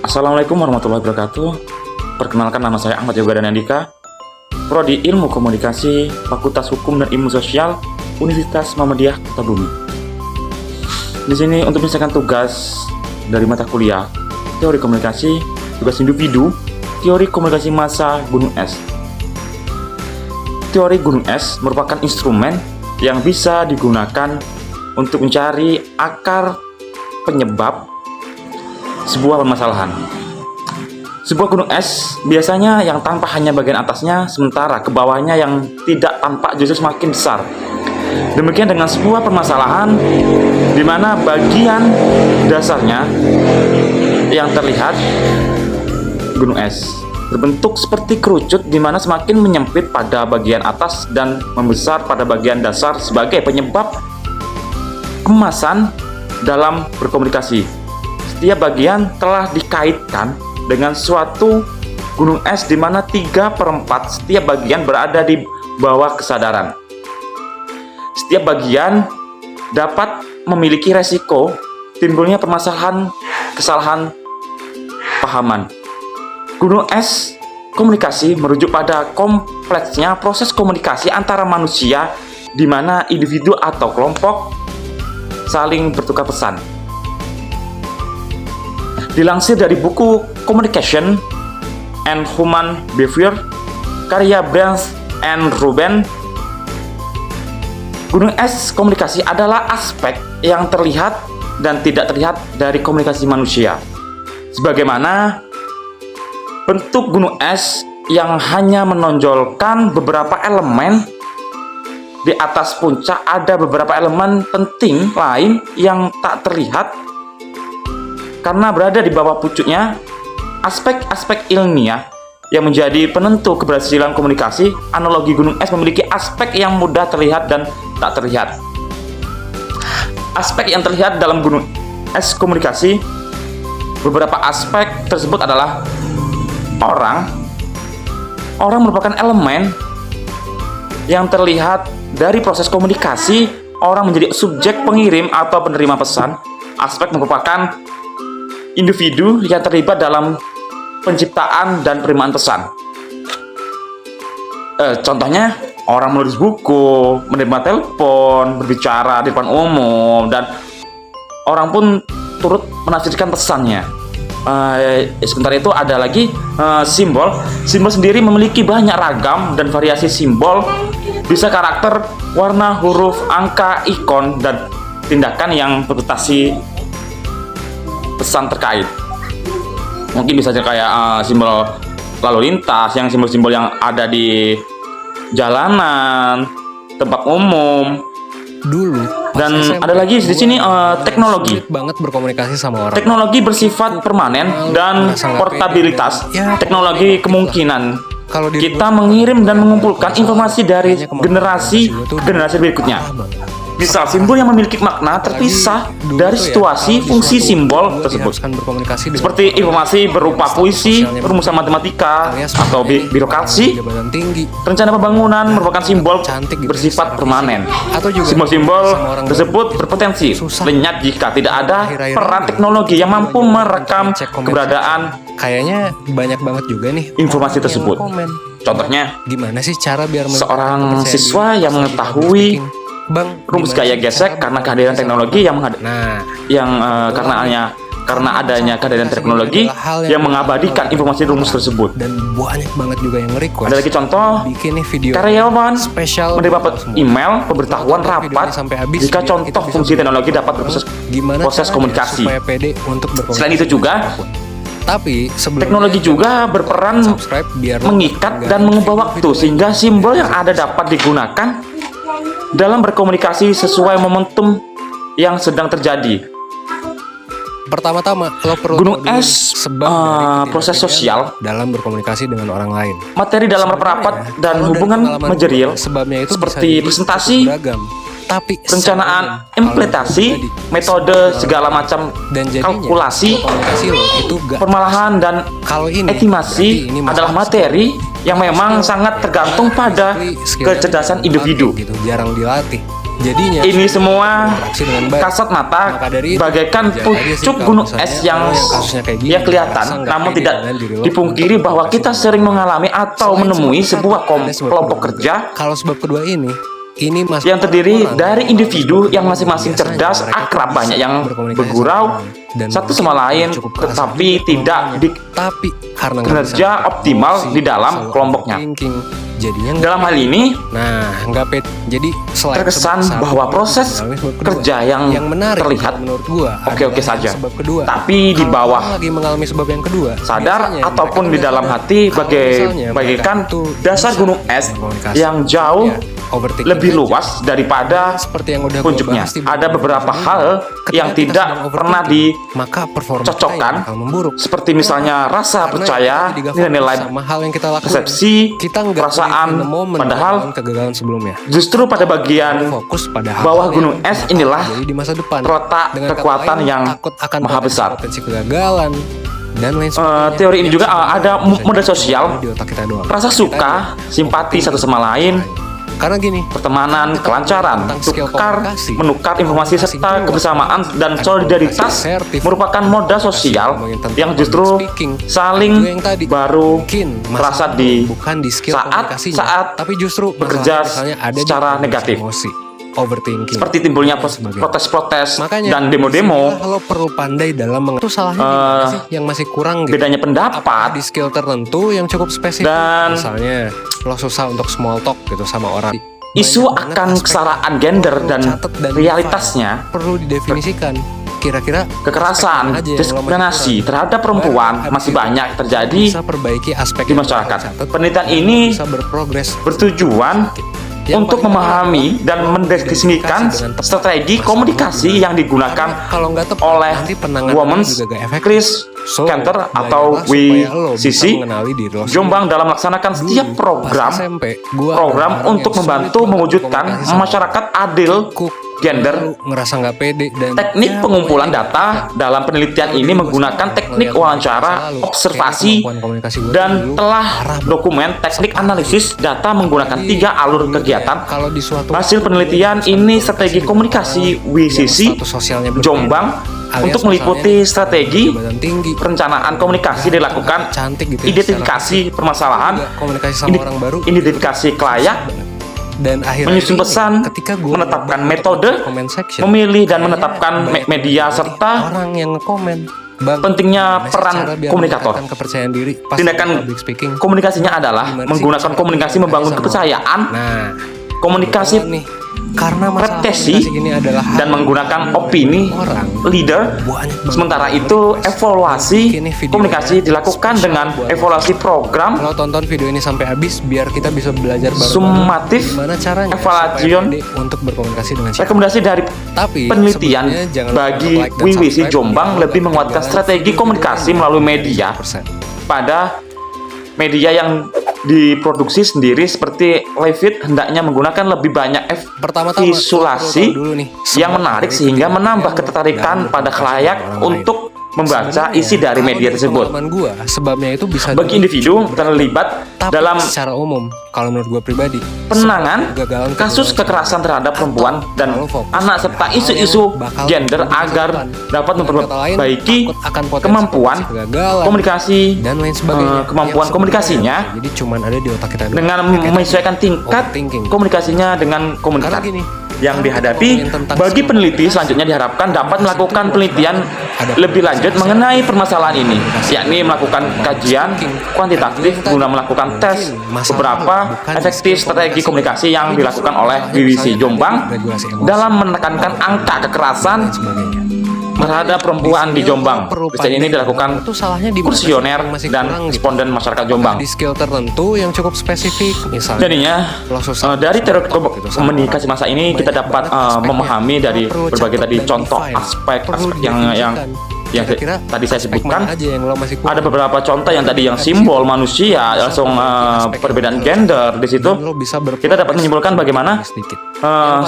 Assalamualaikum warahmatullahi wabarakatuh. Perkenalkan, nama saya Ahmad Yoga Danandika, Prodi Ilmu Komunikasi, Fakultas Hukum dan Ilmu Sosial, Universitas Muhammadiyah Kota Bumi. Di sini untuk menyelesaikan tugas dari mata kuliah Teori Komunikasi, Tugas Individu, Teori Komunikasi Massa Gunung Es. Teori gunung es merupakan instrumen yang bisa digunakan untuk mencari akar penyebab sebuah permasalahan. Sebuah gunung es biasanya yang tampak hanya bagian atasnya, sementara ke bawahnya yang tidak tampak justru semakin besar. Demikian dengan sebuah permasalahan di mana bagian dasarnya yang terlihat gunung es berbentuk seperti kerucut, di mana semakin menyempit pada bagian atas dan membesar pada bagian dasar sebagai penyebab kemasan dalam berkomunikasi. Setiap bagian telah dikaitkan dengan suatu gunung es di mana 3/4 setiap bagian berada di bawah kesadaran. Setiap bagian dapat memiliki resiko timbulnya permasalahan kesalahan pahaman. Gunung es komunikasi merujuk pada kompleksnya proses komunikasi antara manusia di mana individu atau kelompok saling bertukar pesan. Dilansir dari buku Communication and Human Behavior karya Brands and Ruben, gunung es komunikasi adalah aspek yang terlihat dan tidak terlihat dari komunikasi manusia. Sebagaimana bentuk gunung es yang hanya menonjolkan beberapa elemen, di atas puncak ada beberapa elemen penting lain yang tak terlihat karena berada di bawah pucuknya. Aspek-aspek ilmiah yang menjadi penentu keberhasilan komunikasi, analogi gunung es memiliki aspek yang mudah terlihat dan tak terlihat. Aspek yang terlihat dalam gunung es komunikasi, beberapa aspek tersebut adalah orang merupakan elemen yang terlihat dari proses komunikasi. Orang menjadi subjek pengirim atau penerima pesan. Aspek merupakan individu yang terlibat dalam penciptaan dan penerimaan pesan. Contohnya, orang menulis buku, menerima telepon, berbicara di depan umum, dan orang pun turut menafsirkan pesannya. Sementara itu ada lagi simbol. Simbol sendiri memiliki banyak ragam dan variasi simbol, bisa karakter, warna, huruf, angka, ikon, dan tindakan yang berorientasi pesan terkait. Mungkin bisa kayak simbol lalu lintas, yang simbol-simbol yang ada di jalanan, tempat umum. Dulu dan ada lagi di sini teknologi. Banget berkomunikasi sama orang. Teknologi bersifat permanen dan portabilitas. Teknologi kemungkinan kita mengirim dan mengumpulkan informasi dari generasi ke generasi berikutnya. Misal, simbol yang memiliki makna terpisah dari situasi fungsi simbol tersebut, seperti informasi berupa puisi, rumusan matematika, atau birokrasi. Rencana pembangunan merupakan simbol bersifat permanen. Simbol-simbol tersebut berpotensi lenyap jika tidak ada peran teknologi yang mampu merekam keberadaan kayaknya banyak banget juga nih informasi tersebut. Contohnya, gimana sih cara biar seorang siswa yang mengetahui rumus gaya gesek karena kehadiran teknologi karena adanya kehadiran teknologi yang mengabadikan informasi rumus tersebut. Dan banyak banget juga yang request. Ada lagi contoh, karyawan menerima email pemberitahuan rapat jika contoh fungsi teknologi dapat proses komunikasi. Selain itu juga, teknologi juga berperan mengikat dan mengubah waktu, sehingga simbol yang ada dapat digunakan dalam berkomunikasi sesuai momentum yang sedang terjadi. Pertama-tama, lo perlu gunung es proses sosial dalam berkomunikasi dengan orang lain. Materi dalam rapat dan hubungan manajerial seperti presentasi, perencanaan, implementasi, metode segala macam kalkulasi, permalahan, dan estimasi adalah materi yang memang sangat tergantung pada kecerdasan individu. Jarang dilatih. Jadinya Ini semua berinteraksi dengan baik. kasat mata Maka dari itu, bagaikan wajar aja sih pucuk kalau gunung misalnya es yang lo yang kasusnya kayak gini, kelihatan, merasa nggak namun pede tidak dengan diri lo dipungkiri untuk bahwa berkomunikasi kita dengan sering baik. mengalami atau Selain menemui sebab sebuah pertama, ada sebab kelompok kedua kerja juga. Kalau sebab kedua ini mas yang terdiri orang dari individu sebab yang kedua masing-masing biasanya cerdas, mereka akrab, tuh banyak bisa yang berkomunikasi bergurau sama orang dan satu sama mungkin lain, cukup keras tetapi juga tidak ngomongnya. Tapi karena nggak bisa bekerja optimal emosi, di dalam selalu kelompoknya. overthinking, jadinya nggak Dalam hal ini, nggak pede. Jadi selain terkesan sebab bahwa satu, proses mengalami sebab kedua. kerja yang menarik terlihat menurut gua oke-oke adalah saja. sebab kedua. Tapi di Kalau bawah orang lagi mengalami sebab yang kedua, sadar biasanya ataupun mereka di nggak dalam sadar hati kalau misalnya bagaikan mereka itu dasar bisa gunung es berkomunikasi. yang jauh Ya, overthinking lebih aja. luas daripada Seperti yang udah gua puncuknya. bahas di Ada beberapa sebelumnya, hal ketika yang kita tidak sedang pernah overthinking, maka performa kita dicocokkan, yang bakal memburuk. seperti misalnya rasa Karena percaya, kita jadi nggak fokus nilai-nilai sama hal yang kita lakukan. persepsi, Kita nggak perasaan, live in the moment padahal dengan kegagalan sebelumnya. justru pada bagian Fokus pada hal bawah gunung es inilah jadi di masa depan terletak Dengan kata kekuatan lain, yang takut akan maha besar. potensi kegagalan dan lain sebagainya. Teori ini Yang juga sebenarnya ada bisa modal jadi sosial, di otak kita doang. rasa Kita suka, aja simpati satu sama lain, karena gini, pertemanan, kita kelancaran, tentang skill tukar, komunikasi, menukar informasi komunikasi serta kedua, kebersamaan dan ada solidaritas komunikasi asertif, merupakan modal sosial ngomongin tentang yang public justru speaking, saling juga yang tadi, baru mungkin terasa masalah di bukan di skill saat komunikasinya, tapi justru bekerja masalahnya misalnya ada di secara kondisi negatif. emosi, overthinking, seperti timbulnya dan sebagainya. protes-protes Makanya dan demo-demo, disinilah lo perlu pandai dalam itu salahnya di mana sih yang masih kurang gitu. bedanya Apakah pendapat, di skill tertentu yang cukup spesifik, dan misalnya lo susah untuk small talk gitu sama orang. isu Banyak banget akan aspek kesetaraan yang gender perlu dan catat dan realitasnya, perlu didefinisikan. Kira-kira kekerasan, aspek mana aja yang lo diskriminasi masih kurang? terhadap perempuan Baru masih habis itu banyak terjadi bisa perbaiki aspek di yang masyarakat. lo catat, Penelitian dan ini bisa berprogres bertujuan Yang untuk paling memahami penting dan adalah mendefinisikan dengan tepat strategi masalah komunikasi lo. yang digunakan Karena kalau nggak tepat, oleh nanti penanganannya Women's juga gak efektif. Chris So, Cantor atau belajarlah supaya lo bisa WCC mengenali diri lo Jombang dalam melaksanakan sendiri. setiap Dulu, program pas SMP, gua ada program orang untuk yang membantu sulit banget mewujudkan berkomunikasi sama masyarakat adil kuk, gender. lalu ngerasa nggak pede dan Teknik ya, pengumpulan pokoknya data dalam penelitian ini menggunakan teknik wawancara, observasi, dan telah dokumen teknik analisis data menggunakan 3 alur kegiatan. kalau di suatu Hasil penelitian ini strategi komunikasi WCC Jombang untuk meliputi strategi perencanaan komunikasi dilakukan, cantik gitu ya, identifikasi permasalahan, komunikasi sama orang baru, identifikasi kelayak, dan akhirnya menyusun ini, pesan, ketika gua menetapkan nyoba metode, comment section, memilih dan kayaknya menetapkan banyak media banget serta orang yang ngekomen. Bang, pentingnya gimana sih peran cara biar komunikator. meningkatkan kepercayaan diri pas Tindakan public speaking? komunikasinya adalah Gimana sih menggunakan cara komunikasi komunikasi membangun sama kepercayaan, Nah, komunikasi nih, karena masalah repetisi, komunikasi ini adalah hal dan menggunakan yang opini orang leader. banyak banget. Sementara itu, evaluasi Bikin nih videonya komunikasi dilakukan spesial dengan buat evaluasi program Kalau tonton video ini sampai habis biar kita bisa belajar bareng summatif, gimana caranya evaluation, supaya pede untuk berkomunikasi dengan siapa. rekomendasi dari Tapi penelitian sebelumnya jangan lupa bagi like dan WWC subscribe Jombang biar lebih menguatkan ketinggalan strategi video-video komunikasi lainnya. melalui media 100%. pada media yang diproduksi sendiri seperti live feed hendaknya menggunakan lebih banyak Pertama-tama visualisasi dulu nih, yang sebab menarik dari sehingga kejadian menambah lo ketertarikan dalam pada berkomunikasi khalayak dengan orang lain. untuk membaca Sebenarnya, isi dari kalau media tersebut. pengalaman gua, sebabnya itu bisa Bagi individu terlibat tapi dalam secara umum, kalau menurut gua pribadi, penanganan kegagalan kasus kekerasan terhadap perempuan dan anak serta isu-isu gender agar dapat memperbaiki kemampuan komunikasi, dan lain sebagainya. kemampuan Yang komunikasinya sebenarnya, jadi cuman ada di otak kita doang. dengan Kayak tadi, menyesuaikan tingkat overthinking. komunikasinya dengan Karena komunitas gini, yang kalau dihadapi. ngomongin tentang Bagi skill peneliti komunikasi, selanjutnya diharapkan dapat pasti melakukan itu penelitian ada lebih lanjut komunikasi, mengenai permasalahan ini, komunikasi, yakni melakukan kajian kuantitatif guna melakukan tes beberapa efektif strategi komunikasi yang dilakukan oleh WWC Jombang dalam menekankan angka kekerasan dan sebagainya. terhadap perempuan di Jombang. Riset ini dilakukan itu salahnya di mana sih kuesioner yang masih dan kurang gitu? responden masyarakat Jombang. Di skill tertentu yang cukup spesifik, misalnya Jadinya lo susah dari teori gitu sama komunikasi masa ini kita banyak dapat banget aspeknya. memahami dari Lo perlu berbagai catat tadi dan contoh define. aspek Perlu yang didefinisikan. Kira-kira tadi saya aspek sebutkan. mana aja yang lo masih kurang? Ada beberapa contoh yang tadi yang simbol manusia, langsung perbedaan gender di situ. Dan lo bisa Kita dapat menyimpulkan bagaimana sedikit.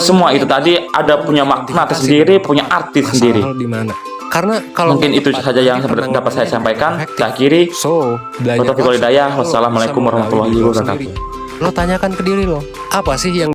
semua itu tadi ada punya makna tersendiri, punya arti sendiri. Masalah lo di mana? Karena kalau Mungkin itu tepat, saja yang nanti dapat saya penanganannya sampaikan. efektif. Saya akhiri. So, belajar Taufiq wal hidayah. lo Wassalamualaikum bisa mengenali warahmatullahi diri lo wabarakatuh. sendiri. Lo tanyakan ke diri lo, apa sih yang